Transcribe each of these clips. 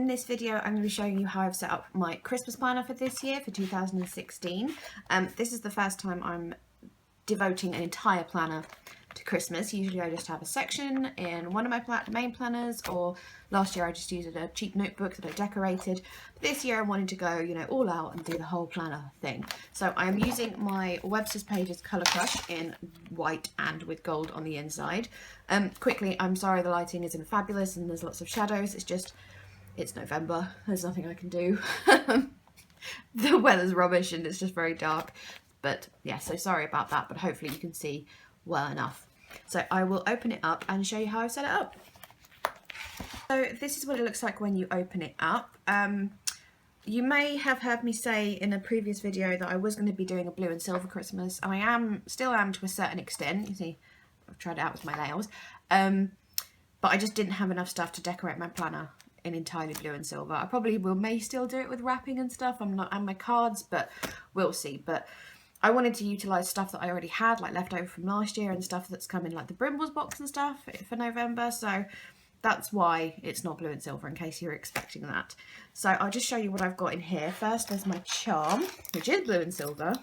this video I'm going to be showing you how I've set up my Christmas planner for this year, for 2016. This is the first time I'm devoting an entire planner to Christmas. Usually I just have a section in one of my main planners, or last year I just used a cheap notebook that I decorated. But this year I wanted to go, you know, all out and do the whole planner thing. So I'm using my Webster's Pages Colour Crush in white and with gold on the inside. Quickly, I'm sorry the lighting isn't fabulous and there's lots of shadows. It's November, there's nothing I can do. The weather's rubbish and it's just very dark. But yeah, so sorry about that, but hopefully you can see well enough. So I will open it up and show you how I've set it up. So this is what it looks like when you open it up. You may have heard me say in a previous video that I was going to be doing a blue and silver Christmas, and I still am to a certain extent. You see, I've tried it out with my nails. But I just didn't have enough stuff to decorate my planner in entirely blue and silver. I probably may still do it with wrapping and stuff. And my cards, but we'll see. But I wanted to utilise stuff that I already had, like leftover from last year, and stuff that's come in like the Brimbles box and stuff for November. So that's why it's not blue and silver, in case you're expecting that. So I'll just show you what I've got in here. First, there's my charm, which is blue and silver,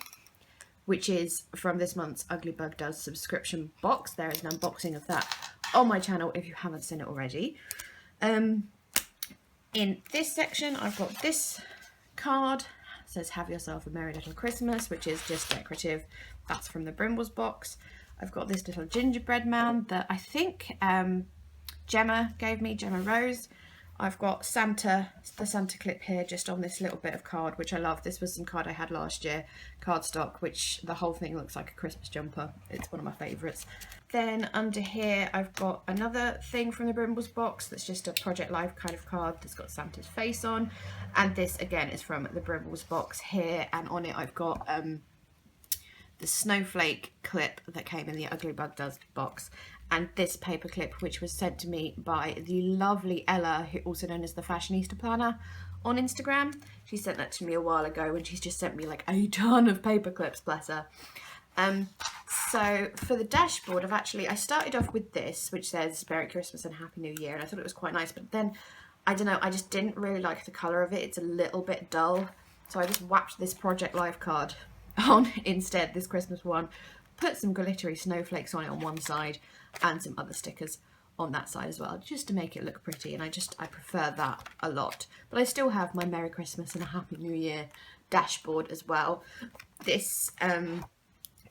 which is from this month's Ugly Bug Does subscription box. There is an unboxing of that on my channel if you haven't seen it already. In this section, I've got this card. It says "Have yourself a merry little Christmas," which is just decorative. That's from the Brimbles box. I've got this little gingerbread man that I think Gemma gave me, Gemma Rose. I've got the Santa clip here, just on this little bit of card, which I love. This was some card I had last year, cardstock, which the whole thing looks like a Christmas jumper. It's one of my favourites. Then under here, I've got another thing from the Brimbles box that's just a Project Life kind of card that's got Santa's face on. And this, again, is from the Brimbles box here. And on it, I've got the snowflake clip that came in the Ugly Bug Does box, and this paper clip, which was sent to me by the lovely Ella, who also known as the Fashionista Planner on Instagram. She sent that to me a while ago, and she's just sent me like a ton of paper clips, bless her. So for the dashboard, I started off with this, which says Merry Christmas and Happy New Year, and I thought it was quite nice, but then I don't know, I just didn't really like the colour of it. It's a little bit dull, so I just whacked this Project Life card on instead, this Christmas one, put some glittery snowflakes on it on one side and some other stickers on that side as well, just to make it look pretty, and I prefer that a lot. But I still have my Merry Christmas and a Happy New Year dashboard as well. This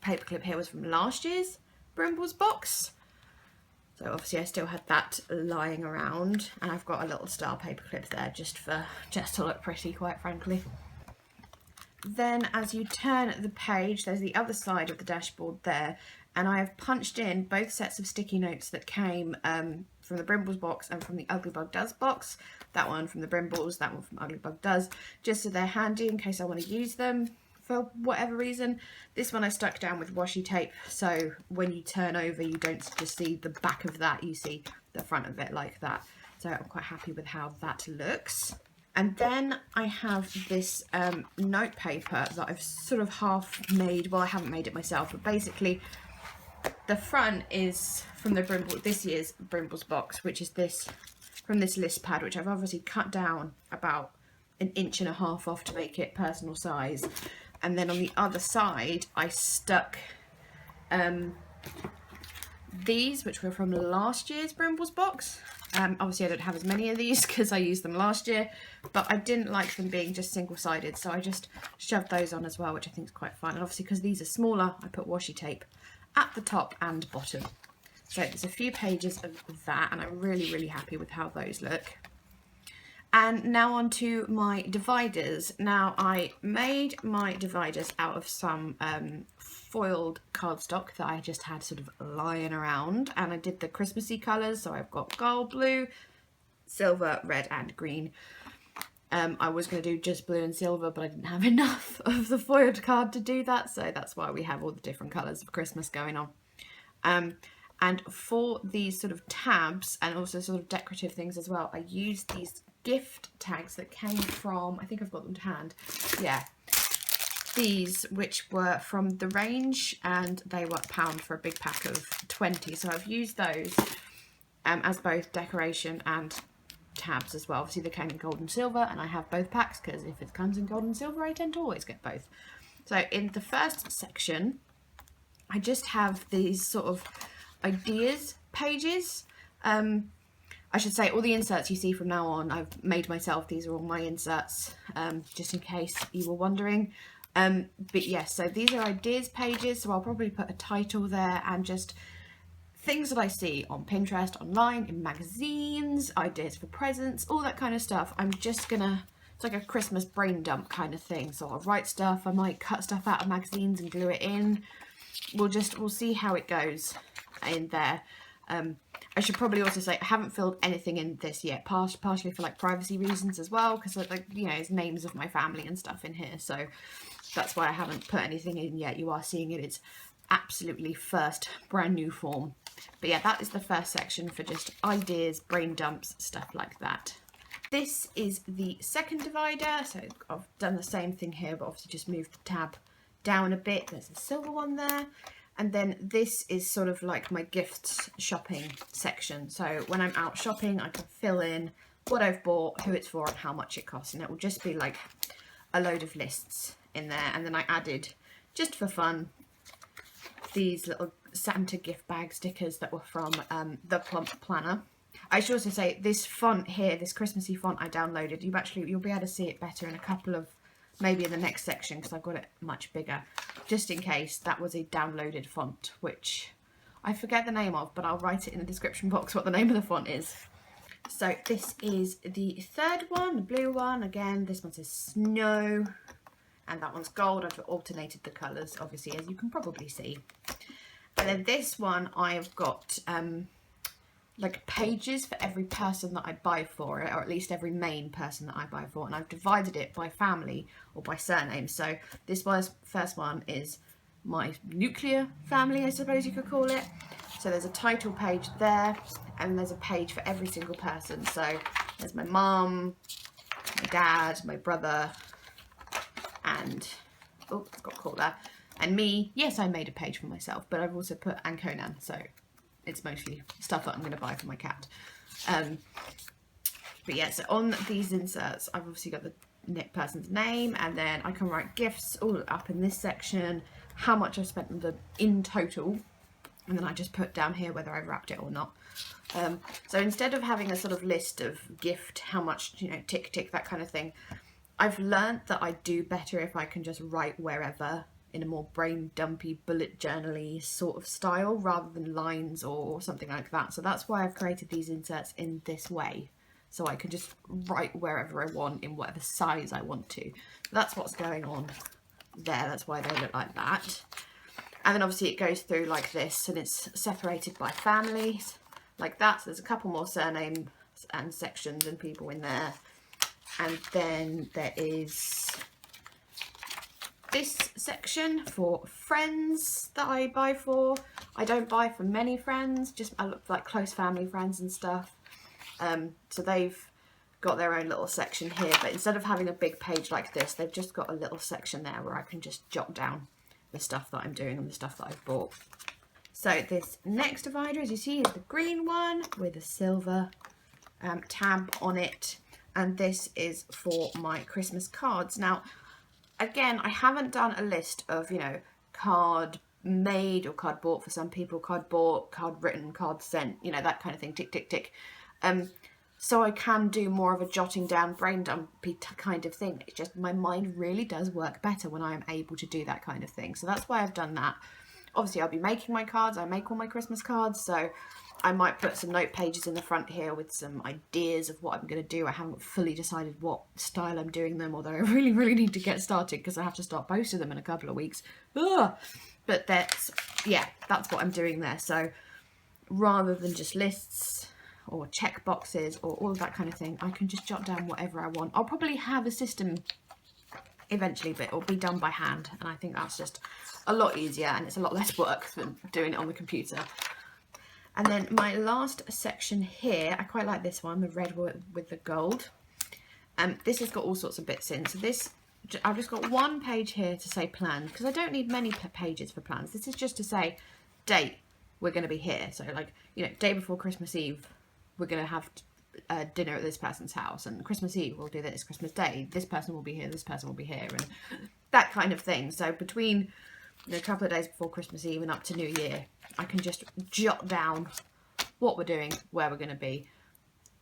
paperclip here was from last year's Brimbles box, so obviously I still had that lying around, and I've got a little star paperclip there just to look pretty, quite frankly. Then as you turn the page, there's the other side of the dashboard there, and I have punched in both sets of sticky notes that came from the Brimbles box and from the Ugly Bug Does box. That one from the Brimbles, that one from Ugly Bug Does, just so they're handy in case I want to use them for whatever reason. This one I stuck down with washi tape, so when you turn over you don't just see the back of that, you see the front of it like that. So I'm quite happy with how that looks. And then I have this note paper that I've sort of half made. Well, I haven't made it myself, but basically the front is from the this year's Brimbles box, which is this from this list pad, which I've obviously cut down about 1.5 inches off to make it personal size. And then on the other side, I stuck these, which were from last year's Brimbles box. Obviously I don't have as many of these because I used them last year, but I didn't like them being just single-sided, so I just shoved those on as well, which I think is quite fun. And obviously because these are smaller, I put washi tape at the top and bottom. So there's a few pages of that, and I'm really, really happy with how those look. And now on to my dividers. Now I made my dividers out of some foiled cardstock that I just had sort of lying around, and I did the Christmassy colours, so I've got gold, blue, silver, red and green. I was going to do just blue and silver, but I didn't have enough of the foiled card to do that, so that's why we have all the different colours of Christmas going on. And for these sort of tabs and also sort of decorative things as well, I used these gift tags that came from, I think I've got them to hand, yeah, these, which were from the range, and they were £1 for a big pack of 20, so I've used those as both decoration and tabs as well. Obviously they came in gold and silver, and I have both packs because if it comes in gold and silver I tend to always get both. So in the first section I just have these sort of ideas pages. I should say all the inserts you see from now on I've made myself. These are all my inserts, just in case you were wondering. But yes, so these are ideas pages, so I'll probably put a title there and just things that I see on Pinterest, online, in magazines, ideas for presents, all that kind of stuff. I'm just gonna, it's like a Christmas brain dump kind of thing. So I'll write stuff, I might cut stuff out of magazines and glue it in. We'll see how it goes in there. I should probably also say I haven't filled anything in this yet, partially for like privacy reasons as well, because like, you know, it's names of my family and stuff in here, so that's why I haven't put anything in yet. You are seeing it, it's absolutely first brand new form. But yeah, that is the first section for just ideas, brain dumps, stuff like that. This is the second divider, so I've done the same thing here, but obviously just moved the tab down a bit. There's a silver one there. And then this is sort of like my gifts shopping section. So when I'm out shopping, I can fill in what I've bought, who it's for, and how much it costs. And it will just be like a load of lists in there. And then I added, just for fun, these little Santa gift bag stickers that were from the Plump Planner. I should also say this font here, this Christmassy font I downloaded, you'll be able to see it better in a couple of, maybe in the next section, because I've got it much bigger. Just in case, that was a downloaded font, which I forget the name of, but I'll write it in the description box what the name of the font is. So this is the third one, the blue one. Again, this one says snow, and that one's gold. I've alternated the colours, obviously, as you can probably see. And then this one, I've got like pages for every person that I buy for it, or at least every main person that I buy for, and I've divided it by family or by surname. So this first one is my nuclear family, I suppose you could call it. So there's a title page there, and there's a page for every single person. So there's my mum, my dad, my brother, and oh, it's got caught there, and me. Yes, I made a page for myself, but I've also put and Conan, so it's mostly stuff that I'm going to buy for my cat. But yeah, so on these inserts, I've obviously got the person's name, and then I can write gifts all up in this section, how much I've spent in total, and then I just put down here whether I wrapped it or not. So instead of having a sort of list of gift, how much, you know, tick, tick, that kind of thing, I've learnt that I do better if I can just write wherever in a more brain dumpy, bullet journal-y sort of style, rather than lines or something like that. So that's why I've created these inserts in this way. So I can just write wherever I want in whatever size I want to. That's what's going on there. That's why they look like that. And then obviously it goes through like this, and it's separated by families like that. So there's a couple more surnames and sections and people in there. And then there is this section for friends that I buy for. I don't buy for many friends, just I look for like close family friends and stuff. So they've got their own little section here, but instead of having a big page like this, they've just got a little section there where I can just jot down the stuff that I'm doing and the stuff that I've bought. So this next divider, as you see, is the green one with a silver tab on it, and this is for my Christmas cards. Now, again, I haven't done a list of, you know, card made or card bought for some people, card bought, card written, card sent, you know, that kind of thing, tick, tick, tick. So I can do more of a jotting down, brain dumpy kind of thing. It's just my mind really does work better when I am able to do that kind of thing. So that's why I've done that. Obviously, I'll be making my cards. I make all my Christmas cards, so I might put some note pages in the front here with some ideas of what I'm going to do. I haven't fully decided what style I'm doing them, although I really, really need to get started because I have to start posting them in a couple of weeks. Ugh. But that's what I'm doing there. So rather than just lists or check boxes or all of that kind of thing, I can just jot down whatever I want. I'll probably have a system eventually, but it'll be done by hand, and I think that's just a lot easier and it's a lot less work than doing it on the computer. And then my last section here, I quite like this one, the red with the gold. This has got all sorts of bits in. So this, I've just got one page here to say plans, because I don't need many pages for plans. This is just to say date, we're going to be here. So like, you know, day before Christmas Eve, we're going to have dinner at this person's house, and Christmas Eve we'll do this, Christmas Day this person will be here, this person will be here, and that kind of thing. So between a couple of days before Christmas Eve and up to New Year, I can just jot down what we're doing, where we're going to be.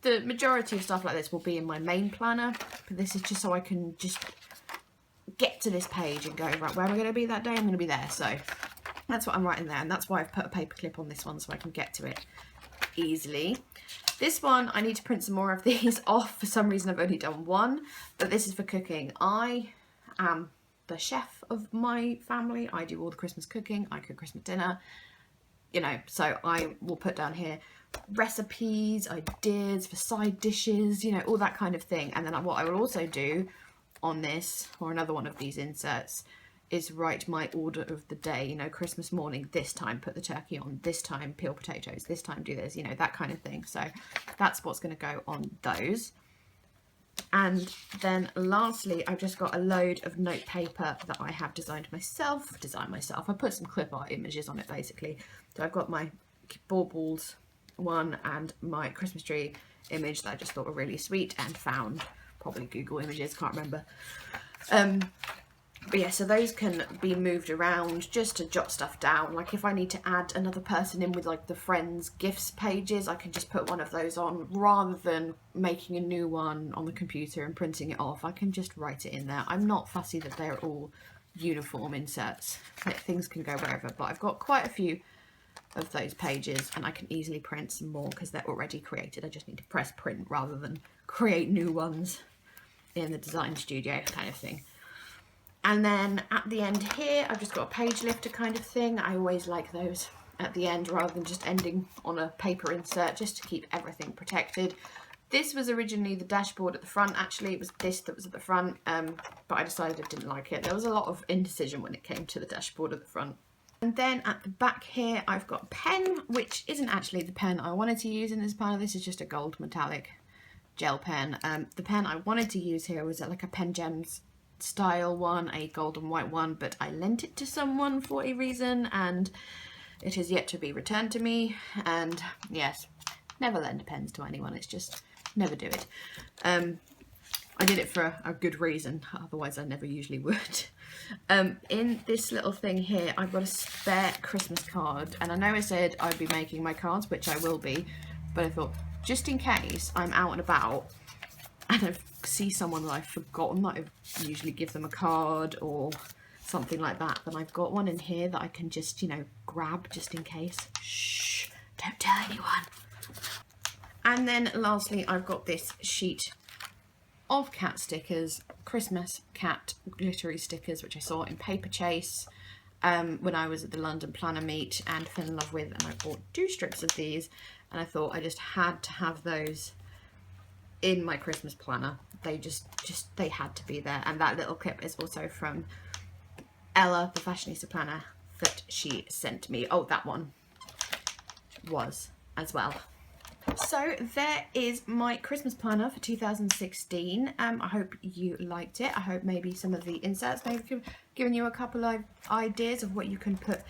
The majority of stuff like this will be in my main planner, but this is just so I can just get to this page and go, right, where am I going to be that day? I'm going to be there. So that's what I'm writing there, and that's why I've put a paper clip on this one so I can get to it easily. This one, I need to print some more of these off. For some reason I've only done one, but this is for cooking. I am the chef of my family. I do all the Christmas cooking. I cook Christmas dinner, you know, so I will put down here recipes, ideas for side dishes, you know, all that kind of thing. And then what I will also do on this, or another one of these inserts, is write my order of the day. You know, Christmas morning, this time put the turkey on, this time peel potatoes, this time do this, you know, that kind of thing. So that's what's going to go on those. And then lastly, I've just got a load of note paper that I have designed myself. I put some clip art images on it basically. So I've got my baubles one and my Christmas tree image that I just thought were really sweet and found, probably Google Images, can't remember. But yeah, so those can be moved around just to jot stuff down. Like if I need to add another person in with like the friends gifts pages, I can just put one of those on rather than making a new one on the computer and printing it off. I can just write it in there. I'm not fussy that they're all uniform inserts. Like, things can go wherever, but I've got quite a few of those pages and I can easily print some more because they're already created. I just need to press print rather than create new ones in the design studio kind of thing. And then at the end here, I've just got a page lifter kind of thing. I always like those at the end rather than just ending on a paper insert, just to keep everything protected. This was originally the dashboard at the front. Actually, it was this that was at the front, but I decided I didn't like it. There was a lot of indecision when it came to the dashboard at the front. And then at the back here, I've got a pen, which isn't actually the pen I wanted to use in this panel. This is just a gold metallic gel pen. The pen I wanted to use here was like a Pen Gems style one, a gold and white one, but I lent it to someone for a reason and it has yet to be returned to me. And yes, never lend pens to anyone, it's just never do it. I did it for a good reason, otherwise I never usually would. In this little thing here, I've got a spare Christmas card, and I know I said I'd be making my cards, which I will be, but I thought just in case I'm out and about and I see someone that I've forgotten that I usually give them a card or something like that, then I've got one in here that I can just, you know, grab just in case. Shh, don't tell anyone. And then lastly, I've got this sheet of cat stickers, Christmas cat glittery stickers, which I saw in Paper Chase when I was at the London Planner Meet and fell in love with, and I bought 2 strips of these, and I thought I just had to have those in my Christmas planner. They just they had to be there. And that little clip is also from Ella, the fashionista planner that she sent me. Oh, that one was as well. So there is my Christmas planner for 2016. I hope you liked it. I hope maybe some of the inserts maybe have given you a couple of ideas of what you can put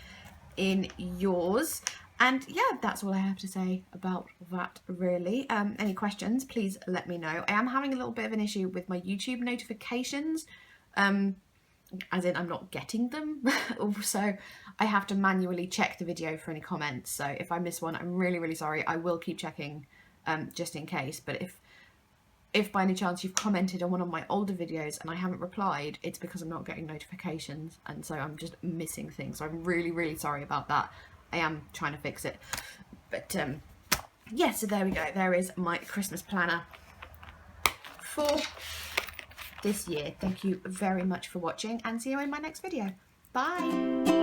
in yours. And yeah, that's all I have to say about that really. Any questions, please let me know. I am having a little bit of an issue with my YouTube notifications, as in I'm not getting them. Also, I have to manually check the video for any comments. So if I miss one, I'm really, really sorry. I will keep checking just in case. But if by any chance you've commented on one of my older videos and I haven't replied, it's because I'm not getting notifications. And so I'm just missing things. So I'm really, really sorry about that. I am trying to fix it, but yeah, so there we go. There is my Christmas planner for this year. Thank you very much for watching and see you in my next video. Bye.